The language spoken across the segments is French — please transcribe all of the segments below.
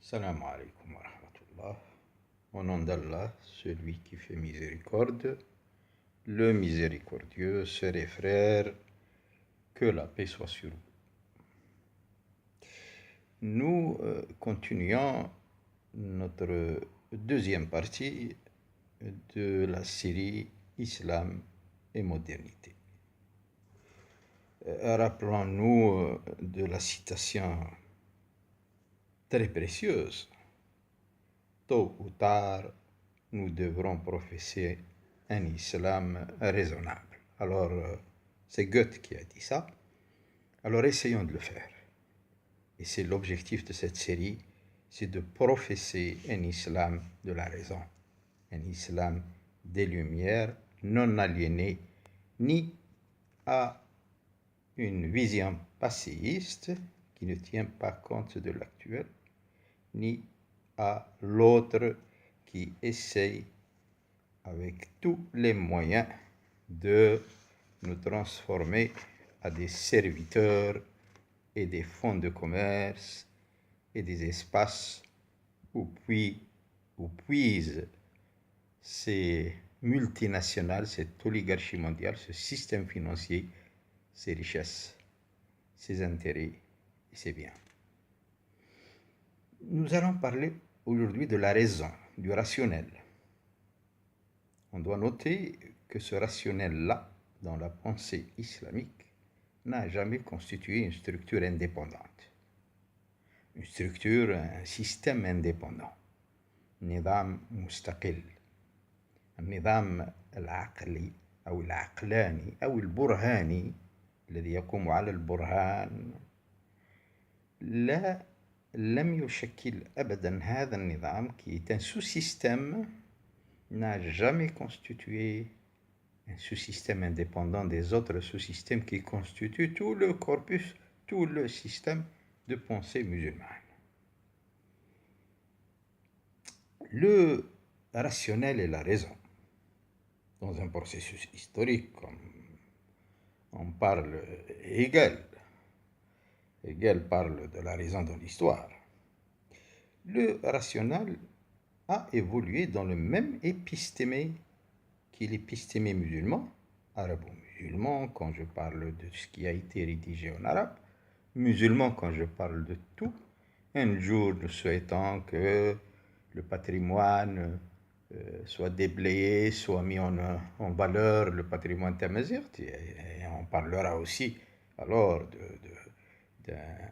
Salam alaikum wa rahmatullah. Au nom d'Allah, celui qui fait miséricorde, le miséricordieux, sœurs et frères, que la paix soit sur vous. Nous continuons notre deuxième partie de la série Islam et modernité. Rappelons-nous de la citation très précieuse. Tôt ou tard, nous devrons professer un islam raisonnable. Alors, c'est Goethe qui a dit ça. Alors, essayons de le faire. Et c'est l'objectif de cette série, c'est de professer un islam de la raison, un islam des Lumières, non aliéné ni à une vision passéiste qui ne tient pas compte de l'actuel, ni à l'autre qui essaye avec tous les moyens de nous transformer à des serviteurs et des fonds de commerce et des espaces où puisent ces multinationales, cette oligarchie mondiale, ce système financier, ses richesses, ses intérêts et ses biens. Nous allons parler aujourd'hui de la raison, du rationnel. On doit noter que ce rationnel-là, dans la pensée islamique, n'a jamais constitué une structure indépendante. Une structure, un système indépendant. نظام مستقل. النظام العقلي أو العقلاني أو البرهاني الذي يقوم على البرهان لم يشكل أبدا هذا النظام qui est un sous-système n'a jamais constitué un sous-système indépendant des autres sous-systèmes qui constituent tout le corpus, tout le système de pensée musulmane. Le rationnel et la raison, dans un processus historique, comme on parle Hegel parle de la raison dans l'histoire. Le rationnel a évolué dans le même épistémé qui est l'épistémé musulman, arabo-musulman quand je parle de ce qui a été rédigé en arabe, musulman quand je parle de tout, un jour nous souhaitons que le patrimoine soit déblayé, soit mis en valeur, le patrimoine tamazight, et on parlera aussi alors d'un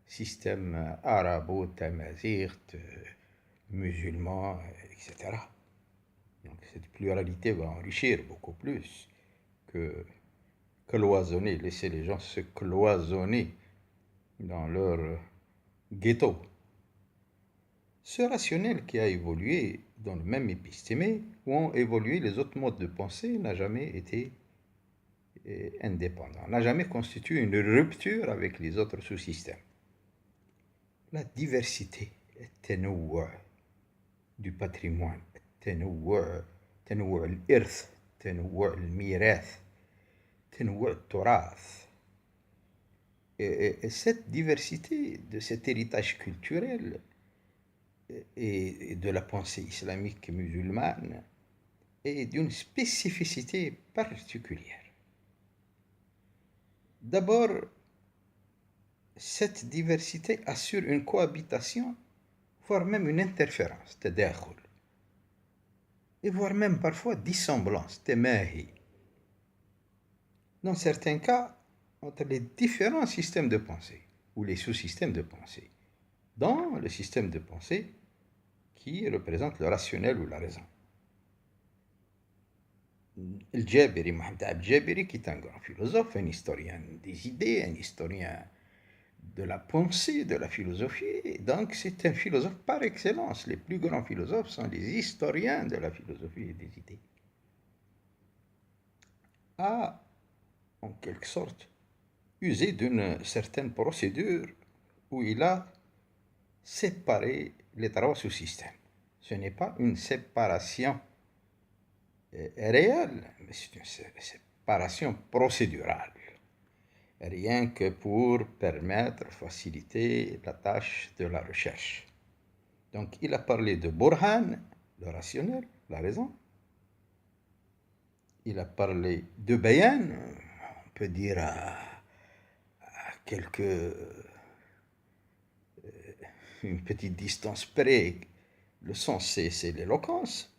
système arabo-tamazight, musulman, etc. Donc cette pluralité va enrichir beaucoup plus que cloisonner, laisser les gens se cloisonner dans leur ghetto. Ce rationnel qui a évolué dans le même épistémé où ont évolué les autres modes de pensée n'a jamais été indépendant, n'a jamais constitué une rupture avec les autres sous-systèmes. La diversité du patrimoine, تنوع الإرث, تنوع الميراث, تنوع التراث. Et cette diversité de cet héritage culturel et de la pensée islamique et musulmane est d'une spécificité particulière. D'abord, cette diversité assure une cohabitation, voire même une interférence, تداخل, et voire même parfois dissemblance, تماهي. Dans certains cas, entre les différents systèmes de pensée, ou les sous-systèmes de pensée, dans le système de pensée qui représente le rationnel ou la raison. Al-Jabiri, Mohammed al-Jabiri, qui est un grand philosophe, un historien des idées, un historien de la pensée, de la philosophie. Donc c'est un philosophe par excellence. Les plus grands philosophes sont les historiens de la philosophie et des idées. A, en quelque sorte, usé d'une certaine procédure où il a séparé les trois sous-systèmes. Ce n'est pas une séparation réelle, mais c'est une séparation procédurale. Rien que pour permettre, faciliter la tâche de la recherche. Donc, il a parlé de Burhan, le rationnel, la raison. Il a parlé de Bayan, on peut dire à une petite distance près, le sens c'est l'éloquence.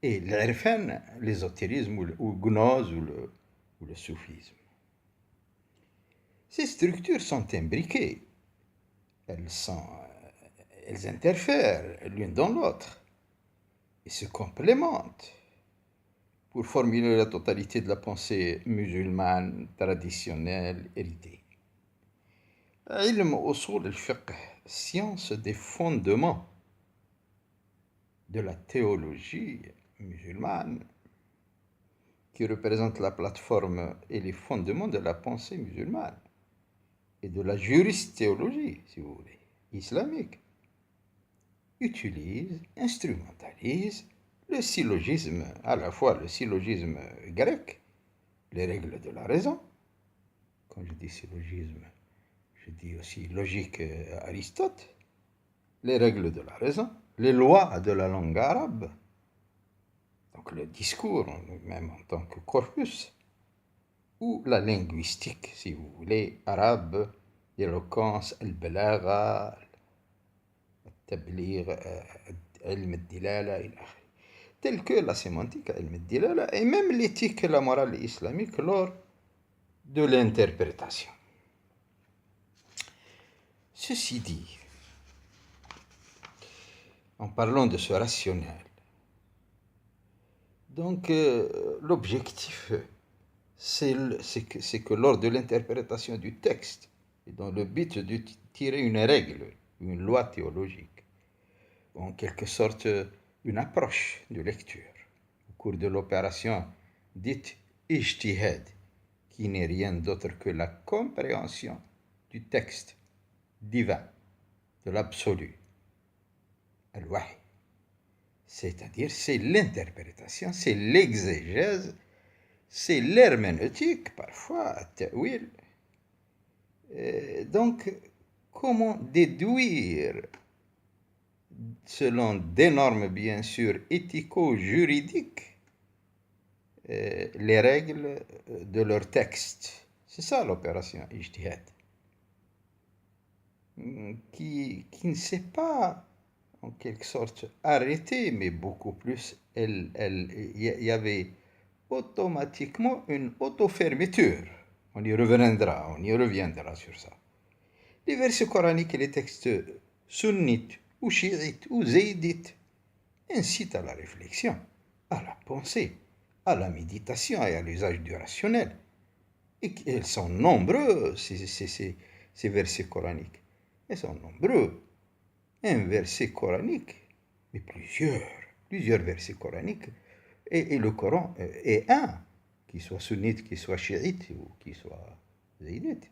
Et l'irfan, l'ésotérisme ou le gnose ou le soufisme. Ces structures sont imbriquées, elles interfèrent l'une dans l'autre et se complémentent pour formuler la totalité de la pensée musulmane traditionnelle héritée. Ilm usul al-fiqh, science des fondements de la théologie musulmane, qui représente la plateforme et les fondements de la pensée musulmane et de la juristéologie, si vous voulez, islamique, utilise, instrumentalise le syllogisme, à la fois le syllogisme grec, les règles de la raison. Quand je dis syllogisme, je dis aussi logique Aristote, les règles de la raison, les lois de la langue arabe, donc le discours même en tant que corpus, ou la linguistique, si vous voulez, arabe, l'éloquence, البلاغة, التبليغ, علم الدلالة, إلى آخره. Tel que la sémantique, علم الدلالة, et même l'éthique et la morale islamique lors de l'interprétation. Ceci dit, en parlant de ce rationnel, donc l'objectif, c'est que lors de l'interprétation du texte, et dans le but de tirer une règle, une loi théologique, en quelque sorte une approche de lecture, au cours de l'opération dite ijtihad, qui n'est rien d'autre que la compréhension du texte divin, de l'absolu, al-wahy. C'est-à-dire, c'est l'interprétation, c'est l'exégèse, c'est l'herméneutique, parfois, ta'wil. Donc, comment déduire, selon des normes bien sûr éthico-juridiques, les règles de leur texte? C'est ça l'opération ijtihad, qui ne s'est pas en quelque sorte arrêtée, mais beaucoup plus, il y avait automatiquement une auto-fermeture. On y reviendra sur ça. Les versets coraniques et les textes sunnites ou chiites ou zaydites incitent à la réflexion, à la pensée, à la méditation et à l'usage du rationnel. Et elles sont nombreux, ces versets coraniques. Elles sont nombreux. Un verset coranique, mais plusieurs versets coraniques, et le Coran est un, qu'il soit sunnite, qu'il soit chiite ou qu'il soit zaydite.